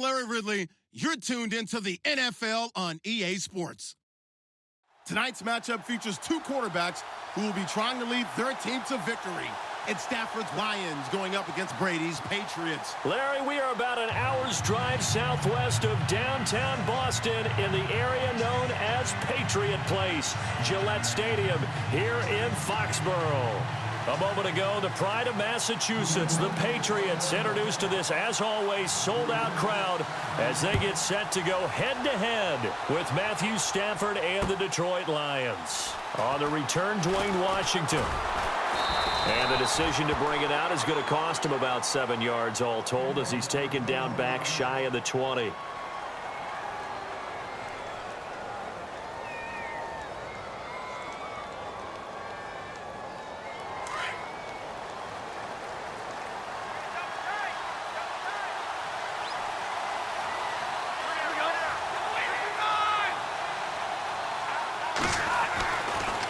Larry Ridley, you're tuned into the NFL on EA Sports. Tonight's matchup features two quarterbacks who will be trying to lead their team to victory. It's Stafford's Lions going up against Brady's Patriots. Larry, we are about an hour's drive southwest of downtown Boston in the area known as Patriot Place, Gillette Stadium here in Foxborough. A moment ago, the pride of Massachusetts, the Patriots, introduced to this, as always, sold-out crowd as they get set to go head-to-head with Matthew Stafford and the Detroit Lions. On the return, Dwayne Washington. And the decision to bring it out is going to cost him about 7 yards all told as he's taken down back shy of the 20.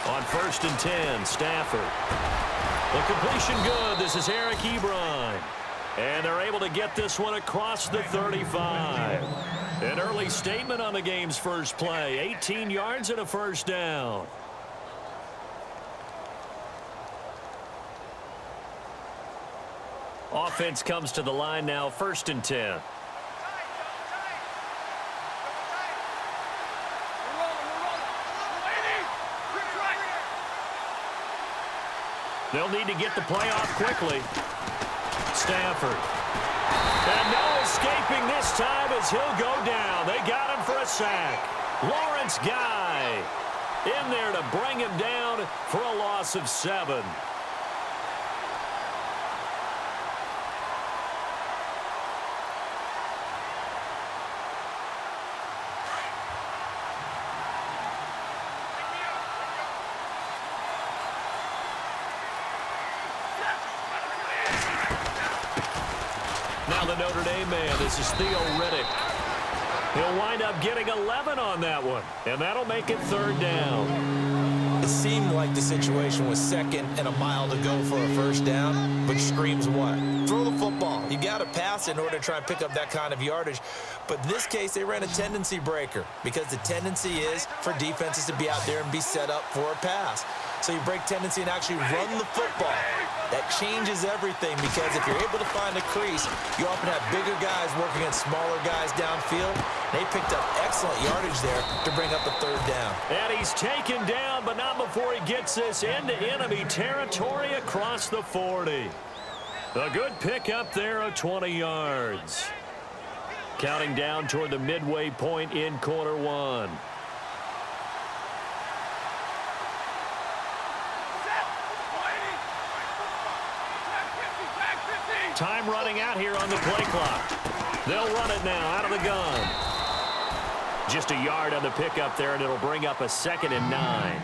On 1st and 10, Stafford. The completion good. This is Eric Ebron. And they're able to get this one across the 35. An early statement on the game's first play. 18 yards and a first down. Offense comes to the line now, 1st and 10. They'll need to get the play off quickly. Stafford. And no escaping this time as he'll go down. They got him for a sack. Lawrence Guy in there to bring him down for a loss of 7. Now the Notre Dame man, this is Theo Riddick. He'll wind up getting 11 on that one, and that'll make it 3rd down. It seemed like the situation was 2nd and a mile to go for a first down, but screams what? Throw the football. You got to pass in order to try and pick up that kind of yardage. But in this case, they ran a tendency breaker because the tendency is for defenses to be out there and be set up for a pass. So you break tendency and actually run the football. That changes everything because if you're able to find a crease, you often have bigger guys working against smaller guys downfield. They picked up excellent yardage there to bring up the 3rd down. And he's taken down, but not before he gets this into enemy territory across the 40. A good pickup there of 20 yards. Counting down toward the midway point in quarter 1. Time running out here on the play clock. They'll run it now out of the gun. Just a yard on the pickup there, and it'll bring up a 2nd and 9.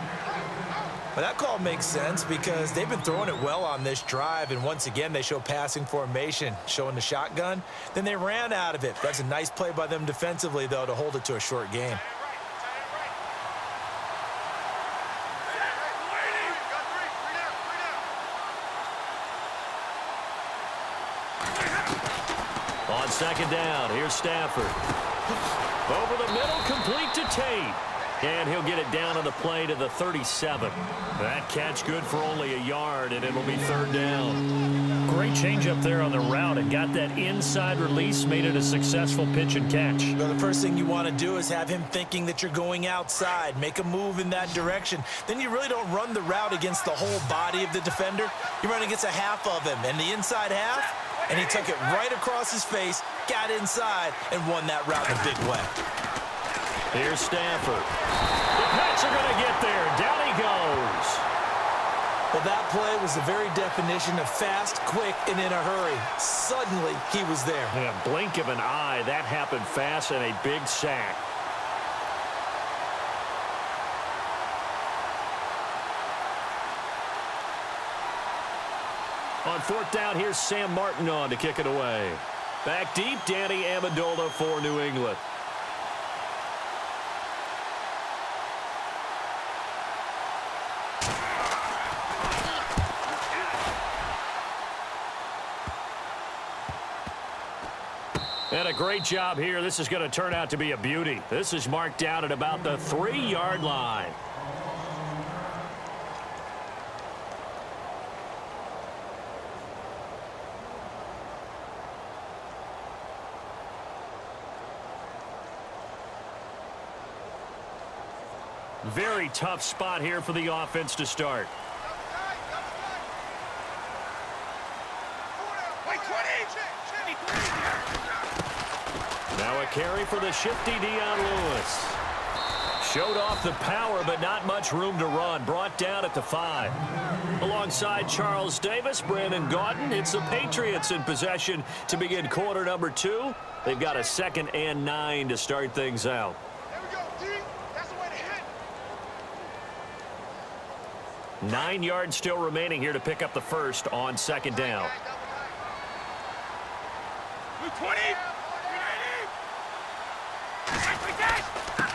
Well, that call makes sense because they've been throwing it well on this drive, and once again they show passing formation, showing the shotgun. Then they ran out of it. That's a nice play by them defensively, though, to hold it to a short game. On 2nd down, here's Stafford. Over the middle, complete to Tate. And he'll get it down on the play to the 37. That catch good for only a yard, and it'll be 3rd down. Great change up there on the route and got that inside release, made it a successful pitch and catch. Well, the first thing you want to do is have him thinking that you're going outside, make a move in that direction. Then you really don't run the route against the whole body of the defender. You run against a half of him, and the inside half, and he took it right across his face, got inside, and won that route in a big way. Here's Stafford. The Pats are going to get there. Down he goes. Well, that play was the very definition of fast, quick, and in a hurry. Suddenly, he was there. In a blink of an eye, that happened fast and a big sack. On 4th down, here's Sam Martin on to kick it away. Back deep, Danny Amendola for New England. And a great job here. This is going to turn out to be a beauty. This is marked down at about the 3-yard line. Very tough spot here for the offense to start. Now a carry for the shifty Dion Lewis. Showed off the power, but not much room to run. Brought down at the 5. Alongside Charles Davis, Brandon Gaudin. It's the Patriots in possession to begin quarter number 2. They've got a 2nd and 9 to start things out. 9 yards still remaining here to pick up the first on 2nd down.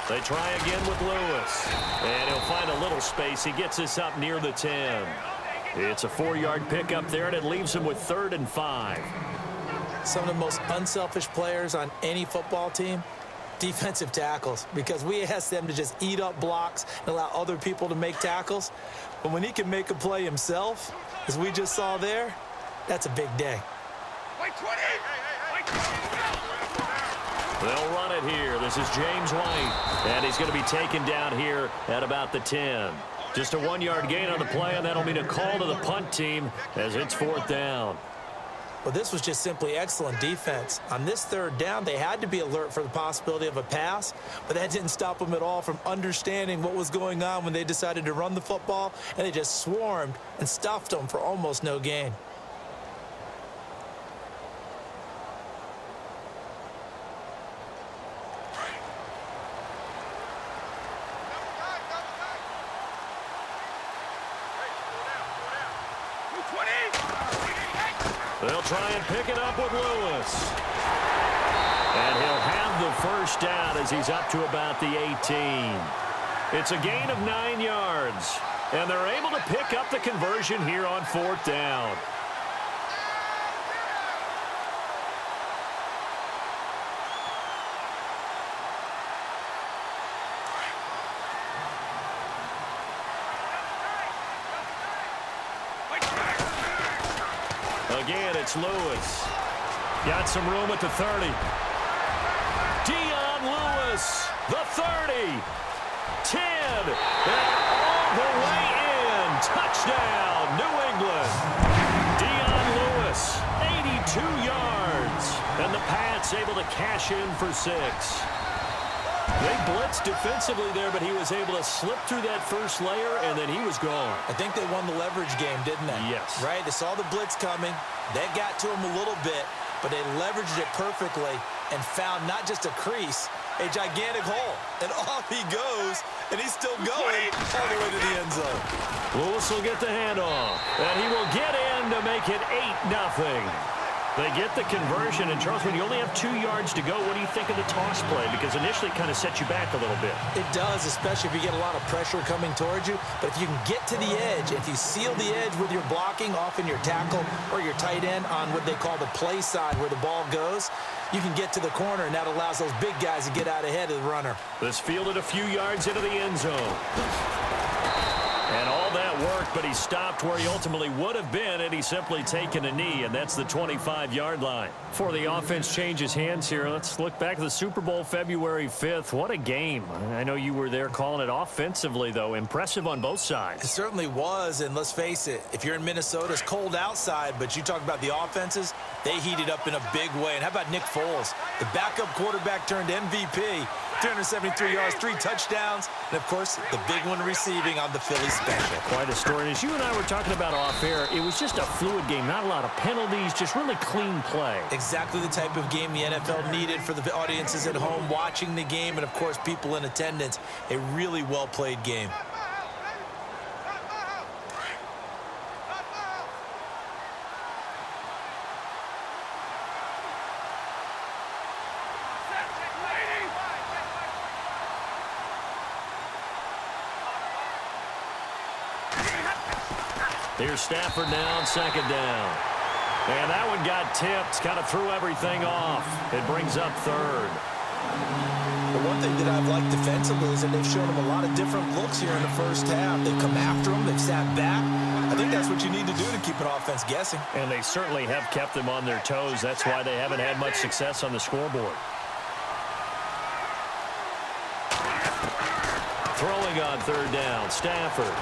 They try again with Lewis. And he'll find a little space. He gets us up near the 10. It's a 4-yard pickup there, and it leaves him with 3rd and 5. Some of the most unselfish players on any football team, defensive tackles, because we ask them to just eat up blocks and allow other people to make tackles. But when he can make a play himself, as we just saw there, that's a big day. They'll run it here. This is James White, and he's going to be taken down here at about the 10. Just a 1-yard gain on the play, and that'll mean a call to the punt team as it's 4th down. Well, this was just simply excellent defense. On this 3rd down, they had to be alert for the possibility of a pass, but that didn't stop them at all from understanding what was going on when they decided to run the football, and they just swarmed and stuffed them for almost no gain. They'll try and pick it up with Lewis. And he'll have the first down as he's up to about the 18. It's a gain of 9 yards. And they're able to pick up the conversion here on 4th down. Again, it's Lewis. Got some room at the 30. Dion Lewis, the 30. 10. And all the way in. Touchdown, New England. Dion Lewis, 82 yards. And the Pats able to cash in for 6. They blitzed defensively there, but he was able to slip through that first layer, and then he was gone. I think they won the leverage game, didn't they? Yes. Right? They saw the blitz coming. That got to him a little bit, but they leveraged it perfectly and found not just a crease, a gigantic hole. And off he goes, and he's still going all the way to the end zone. Lewis will get the handoff, and he will get in to make it 8-0. They get the conversion, and Charles, when you only have 2 yards to go, what do you think of the toss play? Because initially it kind of sets you back a little bit. It does, especially if you get a lot of pressure coming towards you. But if you can get to the edge, if you seal the edge with your blocking, often your tackle or your tight end on what they call the play side where the ball goes, you can get to the corner, and that allows those big guys to get out ahead of the runner. This fielded a few yards into the end zone. And all that worked, but he stopped where he ultimately would have been had he simply taken a knee, and that's the 25-yard line. Before the offense changes hands here, let's look back to the Super Bowl February 5th. What a game. I know you were there calling it offensively, though. Impressive on both sides. It certainly was, and let's face it, if you're in Minnesota, it's cold outside, but you talk about the offenses, they heated up in a big way. And how about Nick Foles? The backup quarterback turned MVP. 373 yards, 3 touchdowns, and, of course, the big one receiving on the Philly special. Quite a story. And as you and I were talking about off air, it was just a fluid game. Not a lot of penalties, just really clean play. Exactly the type of game the NFL needed for the audiences at home watching the game and, of course, people in attendance. A really well-played game. Here's Stafford now on 2nd down. And that one got tipped, kind of threw everything off. It brings up third. The one thing that I've liked defensively is that they've shown him a lot of different looks here in the first half. They've come after him. They've sat back. I think that's what you need to do to keep an offense guessing. And they certainly have kept them on their toes. That's why they haven't had much success on the scoreboard. Throwing on third down, Stafford.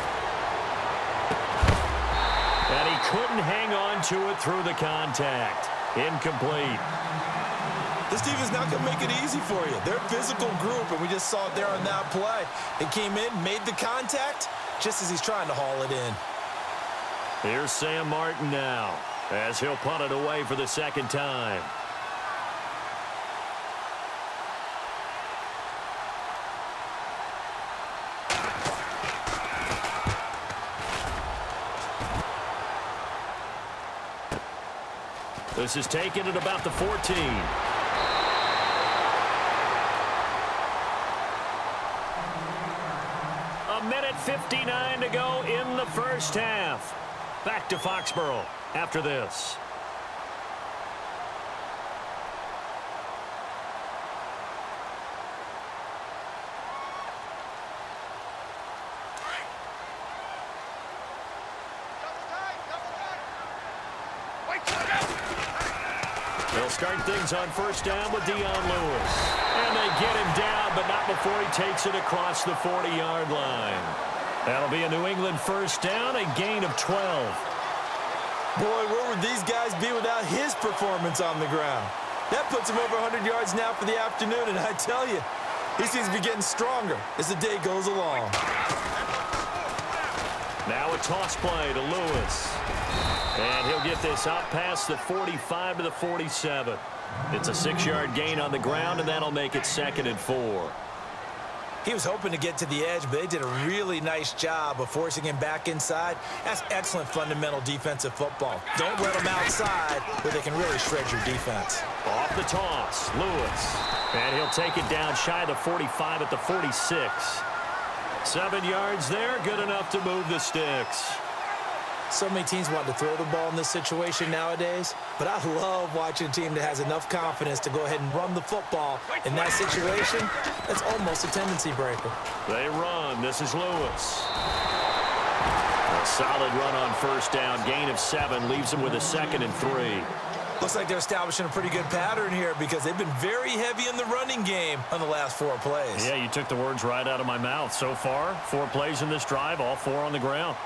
And he couldn't hang on to it through the contact. Incomplete. This team is not going to make it easy for you. They're a physical group, and we just saw it there on that play. It came in, made the contact, just as he's trying to haul it in. Here's Sam Martin now, as he'll punt it away for the second time. This is taken at about the 14. A minute 59 to go in the first half. Back to Foxborough after this. They'll start things on first down with Dion Lewis. And they get him down, but not before he takes it across the 40-yard line. That'll be a New England first down, a gain of 12. Boy, where would these guys be without his performance on the ground? That puts him over 100 yards now for the afternoon, and I tell you, he seems to be getting stronger as the day goes along. Now a toss play to Lewis. And he'll get this out past the 45 to the 47. It's a 6-yard gain on the ground, and that'll make it 2nd and 4. He was hoping to get to the edge, but they did a really nice job of forcing him back inside. That's excellent fundamental defensive football. Don't let him outside where they can really shred your defense. Off the toss, Lewis. And he'll take it down shy of the 45 at the 46. 7 yards there, good enough to move the sticks. So many teams want to throw the ball in this situation nowadays, but I love watching a team that has enough confidence to go ahead and run the football. In that situation, that's almost a tendency breaker. They run. This is Lewis. A solid run on first down. Gain of 7 leaves him with a 2nd and 3. Looks like they're establishing a pretty good pattern here because they've been very heavy in the running game on the last 4 plays. Yeah, you took the words right out of my mouth. So far, 4 plays in this drive, all 4 on the ground.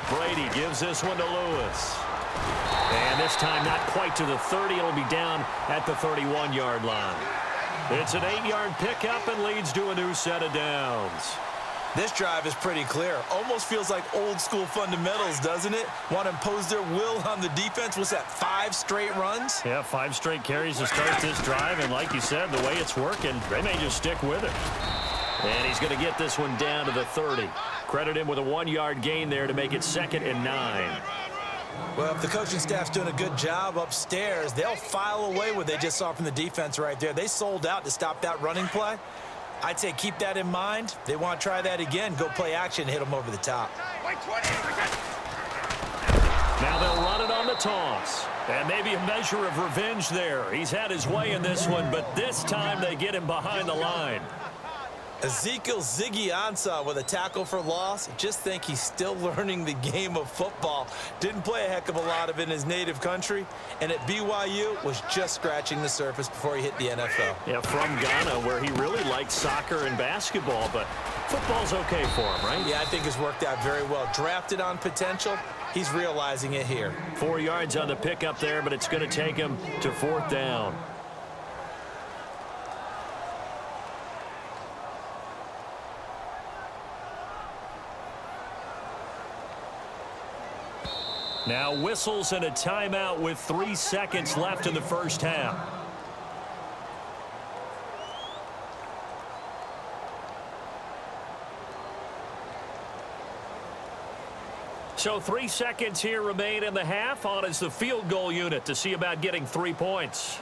Brady gives this one to Lewis. And this time not quite to the 30. It'll be down at the 31-yard line. It's an 8-yard pickup and leads to a new set of downs. This drive is pretty clear. Almost feels like old school fundamentals, doesn't it? Want to impose their will on the defense. What's that, 5 straight runs? Yeah, 5 straight carries to start this drive. And like you said, the way it's working, they may just stick with it. And he's going to get this one down to the 30. Credit him with a 1-yard gain there to make it 2nd and 9. Well, if the coaching staff's doing a good job upstairs, they'll file away what they just saw from the defense right there. They sold out to stop that running play. I'd say keep that in mind. They want to try that again. Go play action, hit them over the top. Now they'll run it on the toss. And maybe a measure of revenge there. He's had his way in this one, but this time they get him behind the line. Ezekiel Ziggy Ansah with a tackle for loss. Just think he's still learning the game of football. Didn't play a heck of a lot of it in his native country. And at BYU was just scratching the surface before he hit the NFL. Yeah, from Ghana, where he really liked soccer and basketball, but football's okay for him, right? Yeah, I think it's worked out very well. Drafted on potential. He's realizing it here. 4 yards on the pickup there, but it's going to take him to 4th down. Now whistles and a timeout with 3 seconds left in the first half. So 3 seconds here remain in the half. On is the field goal unit to see about getting 3 points.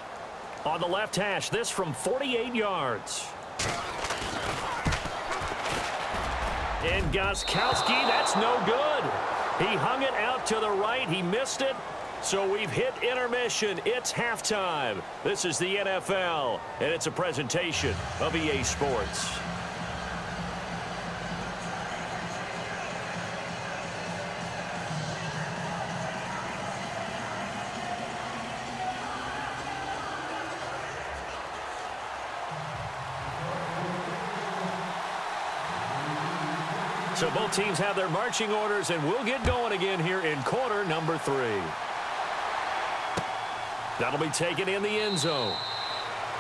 On the left hash, this from 48 yards. And Gostkowski, that's no good. He hung it out to the right. He missed it. So we've hit intermission. It's halftime. This is the NFL, and it's a presentation of EA Sports. So both teams have their marching orders, and we'll get going again here in quarter number 3. That'll be taken in the end zone.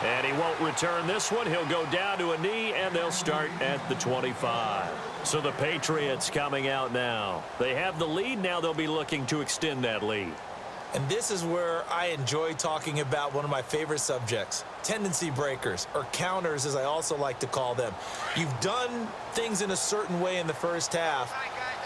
And he won't return this one. He'll go down to a knee, and they'll start at the 25. So the Patriots coming out now. They have the lead. Now they'll be looking to extend that lead. And this is where I enjoy talking about one of my favorite subjects, tendency breakers, or counters as I also like to call them. You've done things in a certain way in the first half,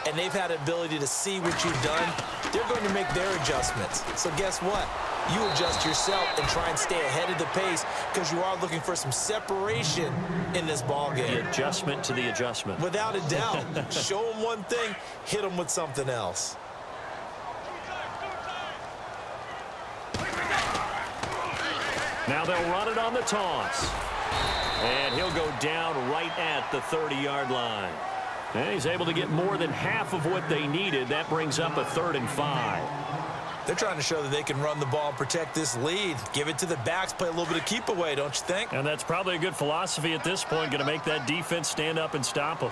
and they've had the ability to see what you've done. They're going to make their adjustments. So guess what? You adjust yourself and try and stay ahead of the pace because you are looking for some separation in this ballgame. The adjustment to the adjustment. Without a doubt. Show them one thing, hit them with something else. Now they'll run it on the toss. And he'll go down right at the 30-yard line. And he's able to get more than half of what they needed. That brings up a 3rd and 5. They're trying to show that they can run the ball and protect this lead. Give it to the backs, play a little bit of keep away, don't you think? And that's probably a good philosophy at this point, going to make that defense stand up and stop them.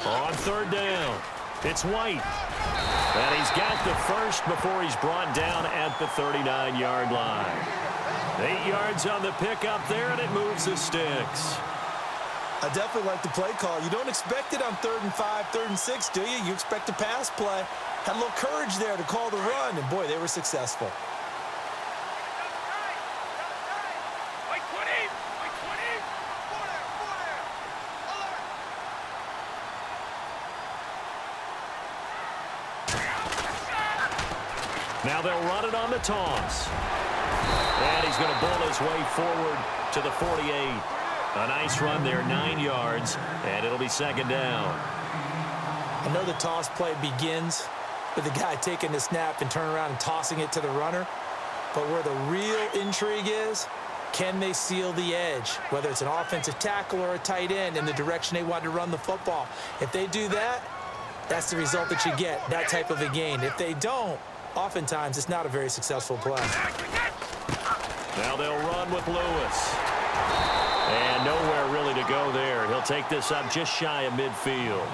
On 3rd down, it's White. And he's got the first before he's brought down at the 39-yard line. 8 yards on the pickup there, and it moves the sticks. I definitely like the play call. You don't expect it on 3rd and 5, 3rd and 6, do you? You expect a pass play. Had a little courage there to call the run, and boy, they were successful. Now they'll run it on the toss. And he's going to bull his way forward to the 48. A nice run there, 9 yards, and it'll be 2nd down. I know the toss play begins with the guy taking the snap and turning around and tossing it to the runner. But where the real intrigue is, can they seal the edge? Whether it's an offensive tackle or a tight end in the direction they want to run the football. If they do that, that's the result that you get, that type of a gain. If they don't, oftentimes it's not a very successful play. Now they'll run with Lewis. And nowhere really to go there. He'll take this up just shy of midfield.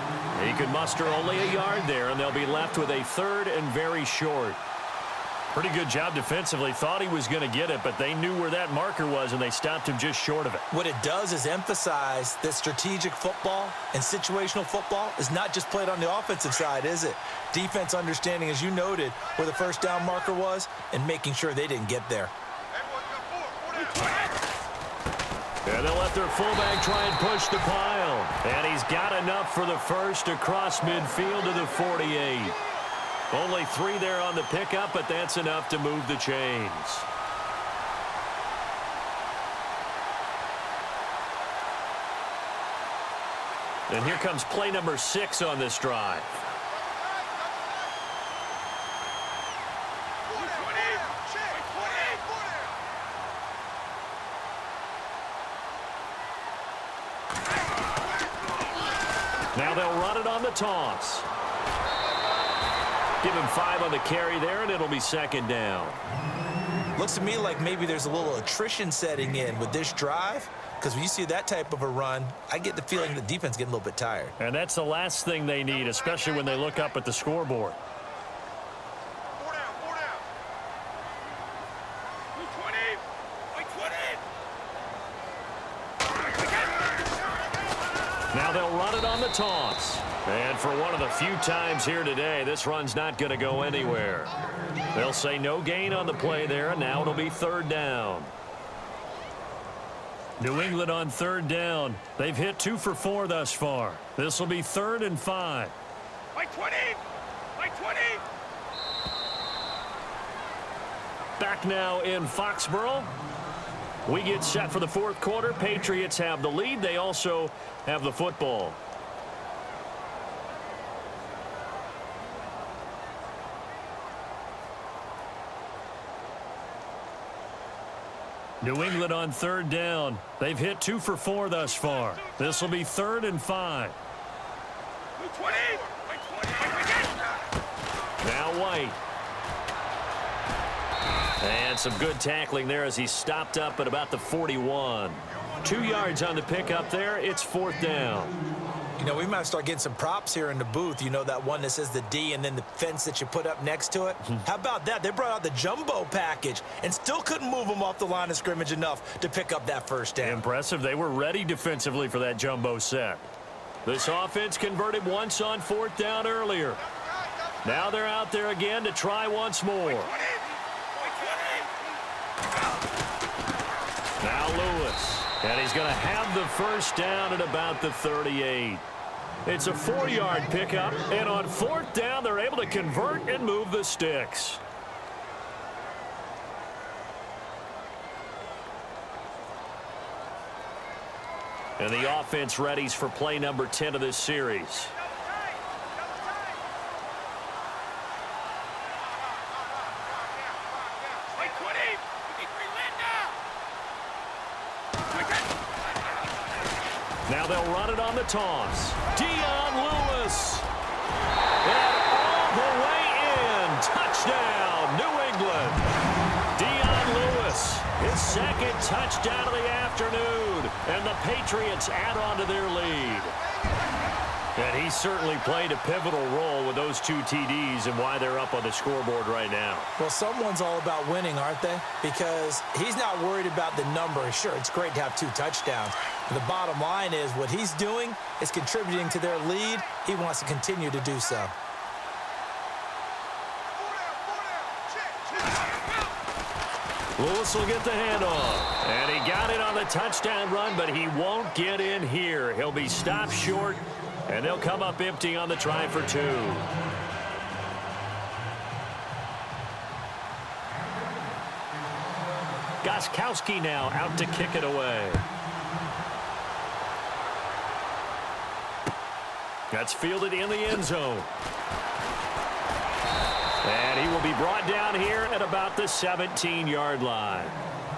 He could muster only a yard there, and they'll be left with a 3rd and very short. Pretty good job defensively. Thought he was going to get it, but they knew where that marker was, and they stopped him just short of it. What it does is emphasize that strategic football and situational football is not just played on the offensive side, is it? Defense understanding, as you noted, where the 1st down marker was and making sure they didn't get there. And they'll let their fullback try and push the pile. And he's got enough for the first across midfield to the 48. Only 3 there on the pickup, but that's enough to move the chains. And here comes play number 6 on this drive. Now they'll run it on the toss. Give him 5 on the carry there, and it'll be 2nd down. Looks to me like maybe there's a little attrition setting in with this drive, because when you see that type of a run, I get the feeling the defense getting a little bit tired. And that's the last thing they need, especially when they look up at the scoreboard. Now they'll run it on the toss. And for one of the few times here today, this run's not going to go anywhere. They'll say no gain on the play there, and now it'll be 3rd down. New England on 3rd down. They've hit 2 for 4 thus far. This will be 3rd and 5. Like 20! Like 20! Back now in Foxborough. We get set for the fourth quarter. Patriots have the lead. They also have the football. New England on third down. They've hit 2 for 4 thus far. This will be 3rd and 5. Now White. And some good tackling there as he stopped up at about the 41. 2 yards on the pickup there. It's 4th down. You know, we might start getting some props here in the booth. You know, that one that says the D and then the fence that you put up next to it? How about that? They brought out the jumbo package and still couldn't move them off the line of scrimmage enough to pick up that first down. Impressive. They were ready defensively for that jumbo set. This offense converted once on 4th down earlier. Now they're out there again to try once more. Now Lewis. And he's going to have the first down at about the 38. It's a 4-yard pickup, and on 4th down, they're able to convert and move the sticks. And the offense readies for play number 10 of this series. Now they'll run it on the toss. Dion Lewis. And all the way in. Touchdown, New England. Dion Lewis, his 2nd touchdown of the afternoon. And the Patriots add on to their lead. And he certainly played a pivotal role with those 2 TDs and why they're up on the scoreboard right now. Well, someone's all about winning, aren't they? Because he's not worried about the number. Sure, it's great to have 2 touchdowns. But the bottom line is what he's doing is contributing to their lead. He wants to continue to do so. Lewis will get the handoff. And he got it on the touchdown run, but he won't get in here. He'll be stopped short, and they'll come up empty on the try for 2. Gostkowski now out to kick it away. That's fielded in the end zone. And he will be brought down here at about the 17-yard line.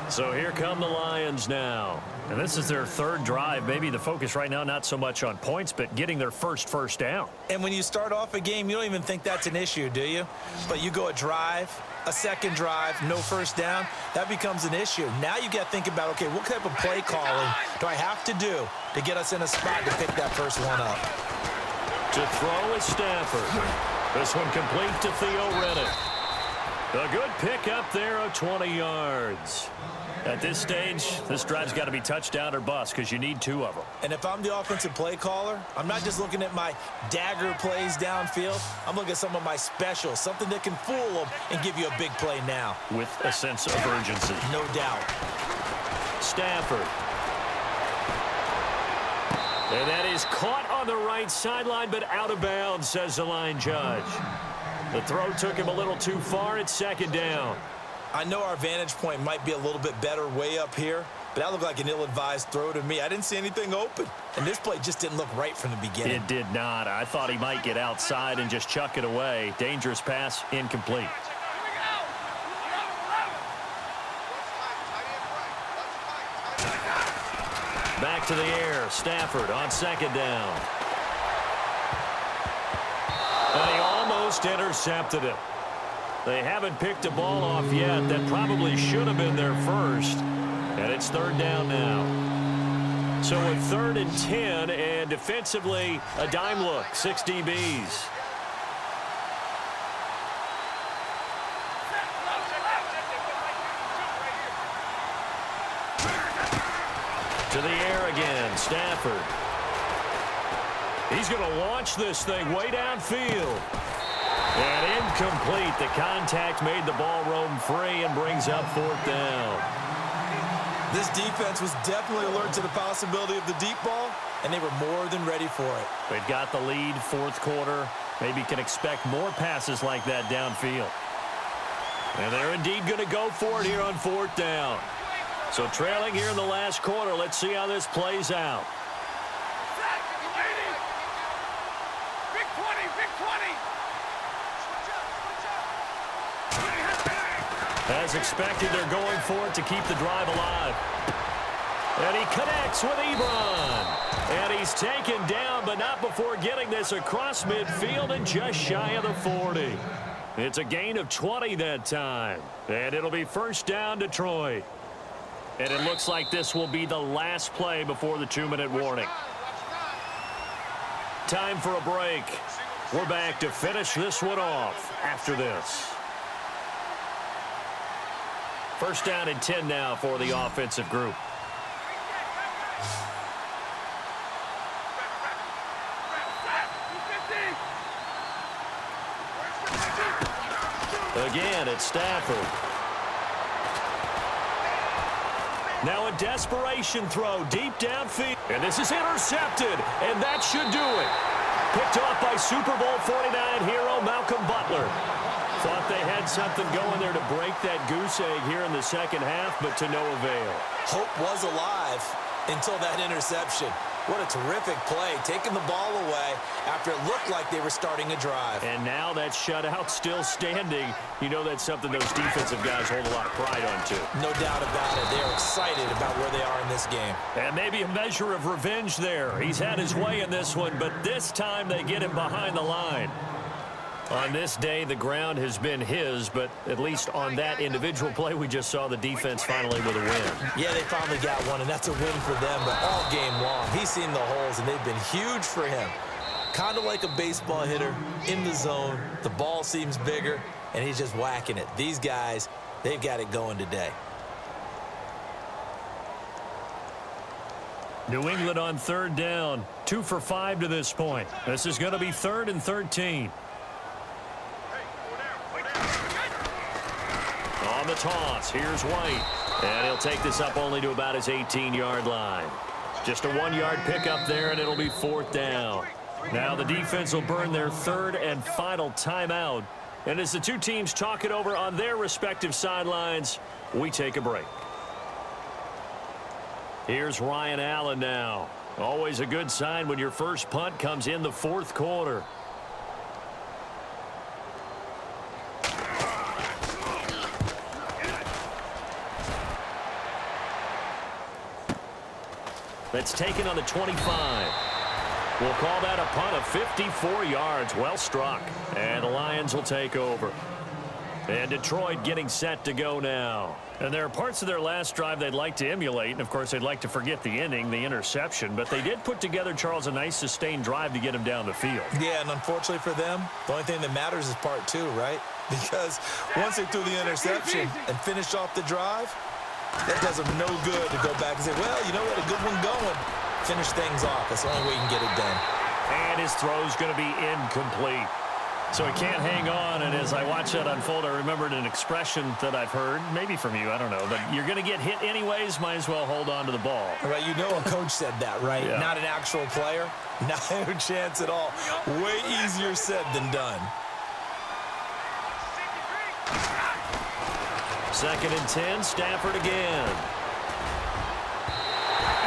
So here come the Lions now. And this is their 3rd drive. Maybe the focus right now not so much on points, but getting their first down. And when you start off a game, you don't even think that's an issue, do you? But you go a drive, a 2nd drive, no first down, that becomes an issue. Now you got to think about, okay, what type of play calling do I have to do to get us in a spot to pick that first one up? To throw is Stafford. This one complete to Theo Riddick. A good pick up there of 20 yards. At this stage, this drive's got to be touchdown or bust because you need 2 of them. And if I'm the offensive play caller, I'm not just looking at my dagger plays downfield. I'm looking at some of my specials, something that can fool them and give you a big play now. With a sense of urgency. No doubt. Stafford. And that is caught on the right sideline, but out of bounds, says the line judge. The throw took him a little too far. It's 2nd down. I know our vantage point might be a little bit better way up here, but that looked like an ill-advised throw to me. I didn't see anything open, and this play just didn't look right from the beginning. It did not. I thought he might get outside and just chuck it away. Dangerous pass, incomplete. Back to the air. Stafford on 2nd down. And he almost intercepted it. They haven't picked a ball off yet. That probably should have been their first. And it's 3rd down now. So with 3rd and 10, and defensively, a dime look, 6 DBs. To the air again, Stafford. He's going to launch this thing way downfield. And incomplete. The contact made the ball roam free and brings up 4th down. This defense was definitely alert to the possibility of the deep ball, and they were more than ready for it. They've got the lead, 4th quarter. Maybe can expect more passes like that downfield. And they're indeed going to go for it here on 4th down. So trailing here in the last quarter. Let's see how this plays out. Big 20, big 20. As expected, they're going for it to keep the drive alive. And he connects with Ebron. And he's taken down, but not before getting this across midfield and just shy of the 40. It's a gain of 20 that time. And it'll be first down, Detroit. And it looks like this will be the last play before the 2-minute warning. Time for a break. We're back to finish this one off after this. First down and 10 now for the offensive group. Again, it's Stafford. Now a desperation throw deep downfield. And this is intercepted, and that should do it. Picked off by Super Bowl 49 hero Malcolm Butler. Thought they had something going there to break that goose egg here in the second half, but to no avail. Hope was alive until that interception. What a terrific play, taking the ball away after it looked like they were starting a drive. And now that shutout still standing. You know that's something those defensive guys hold a lot of pride on, too. No doubt about it. They're excited about where they are in this game. And maybe a measure of revenge there. He's had his way in this one, but this time they get him behind the line. On this day, the ground has been his, but at least on that individual play, we just saw the defense finally with a win. Yeah, they finally got one, and that's a win for them, but all game long, he's seen the holes, and they've been huge for him. Kind of like a baseball hitter in the zone. The ball seems bigger, and he's just whacking it. These guys, they've got it going today. New England on third down, 2 for 5 to this point. This is going to be 3rd and 13. On the toss, here's White. And he'll take this up only to about his 18-yard line. Just a 1-yard pickup there, and it'll be 4th down. Now the defense will burn their 3rd and final timeout. And as the two teams talk it over on their respective sidelines, we take a break. Here's Ryan Allen now. Always a good sign when your first punt comes in the 4th quarter. That's taken on the 25. We'll call that a punt of 54 yards. Well struck. And the Lions will take over. And Detroit getting set to go now. And there are parts of their last drive they'd like to emulate. And, of course, they'd like to forget the inning, the interception. But they did put together, Charles, a nice sustained drive to get him down the field. Yeah, and unfortunately for them, the only thing that matters is part 2, right? Because once they threw the interception and finished off the drive, that does them no good to go back and say, well, you know what, a good one going. Finish things off. That's the only way you can get it done. And his throw's going to be incomplete. So he can't hang on, and as I watch that unfold, I remembered an expression that I've heard, maybe from you, I don't know, but you're going to get hit anyways, might as well hold on to the ball. Right, you know a coach said that, right? Yeah. Not an actual player. Not a chance at all. Way easier said than done. 2nd and 10, Stafford again.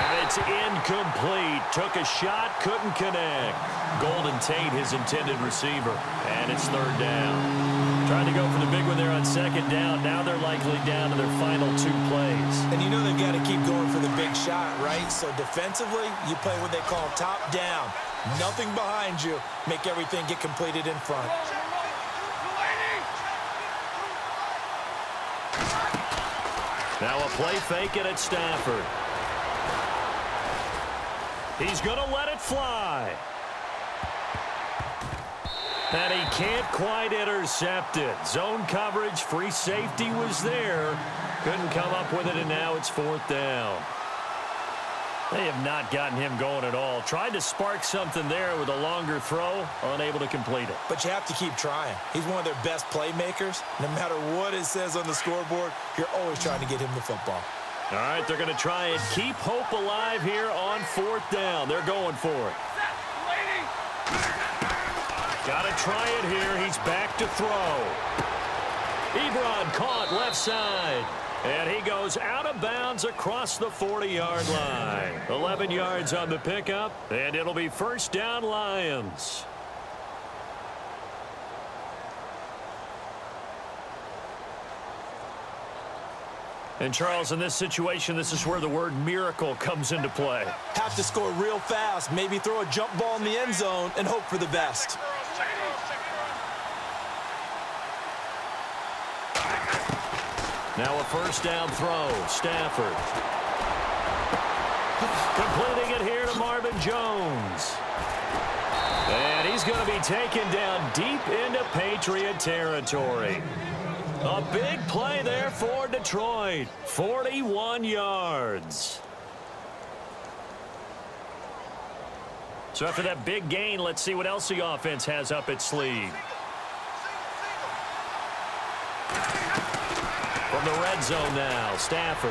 And it's incomplete. Took a shot, couldn't connect. Golden Tate, his intended receiver. And it's 3rd down. Trying to go for the big one there on 2nd down. Now they're likely down to their final 2 plays. And you know they've got to keep going for the big shot, right? So defensively, you play what they call top down. Nothing behind you. Make everything get completed in front. Now a play fake it at Stafford. He's going to let it fly. And he can't quite intercept it. Zone coverage, free safety was there. Couldn't come up with it, and now it's 4th down. They have not gotten him going at all. Tried to spark something there with a longer throw, unable to complete it. But you have to keep trying. He's one of their best playmakers. No matter what it says on the scoreboard, you're always trying to get him the football. All right, they're going to try and keep hope alive here on 4th down. They're going for it. Got to try it here. He's back to throw. Ebron caught left side. And he goes out of bounds across the 40-yard line. 11 yards on the pickup, and it'll be first down Lions. And, Charles, in this situation, this is where the word miracle comes into play. Have to score real fast, maybe throw a jump ball in the end zone and hope for the best. Now a first down throw. Stafford. Completing it here to Marvin Jones. And he's going to be taken down deep into Patriot territory. A big play there for Detroit. 41 yards. So after that big gain, let's see what else the offense has up its sleeve. From the red zone now, Stafford.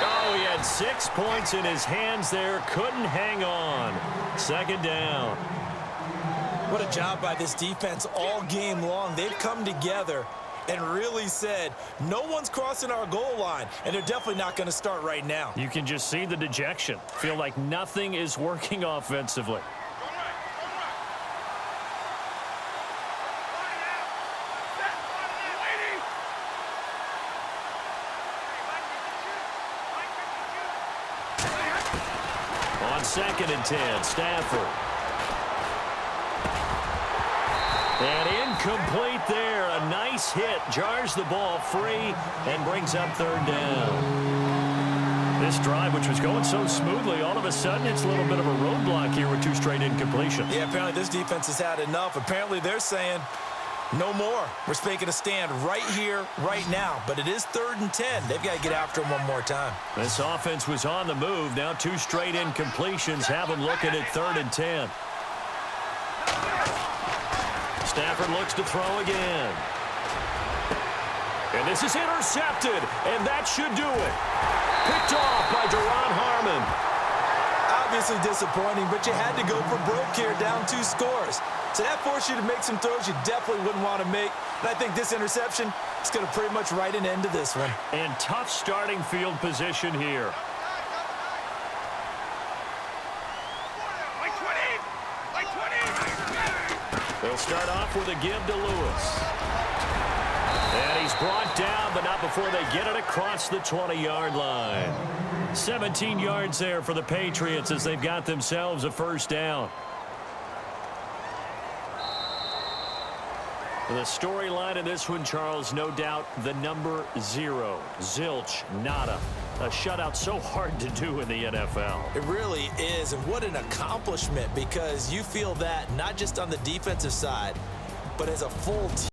Oh, he had 6 points in his hands there. Couldn't hang on. Second down. What a job by this defense all game long. They've come together and really said, no one's crossing our goal line, and they're definitely not going to start right now. You can just see the dejection. Feel like nothing is working offensively. On 2nd and 10, Stafford. And incomplete there. A nice hit. Jars the ball free and brings up third down. This drive, which was going so smoothly, all of a sudden it's a little bit of a roadblock here with 2 straight incompletions. Yeah, apparently this defense has had enough. Apparently they're saying, no more. We're making a stand right here, right now. But it is 3rd and 10. They've got to get after him one more time. This offense was on the move. Now 2 straight incompletions have them looking at 3rd and 10. Stafford looks to throw again. And this is intercepted, and that should do it. Picked off by Duron Harmon. Obviously disappointing, but you had to go for broke here, down 2 scores. So that forced you to make some throws you definitely wouldn't want to make. And I think this interception is going to pretty much write an end to this one. And tough starting field position here. They'll start off with a give to Lewis. And he's brought down, but not before they get it across the 20-yard line. 17 yards there for the Patriots as they've got themselves a first down. The storyline in this one, Charles, no doubt the number 0. Zilch, nada. A shutout so hard to do in the NFL. It really is, and what an accomplishment, because you feel that not just on the defensive side, but as a full team.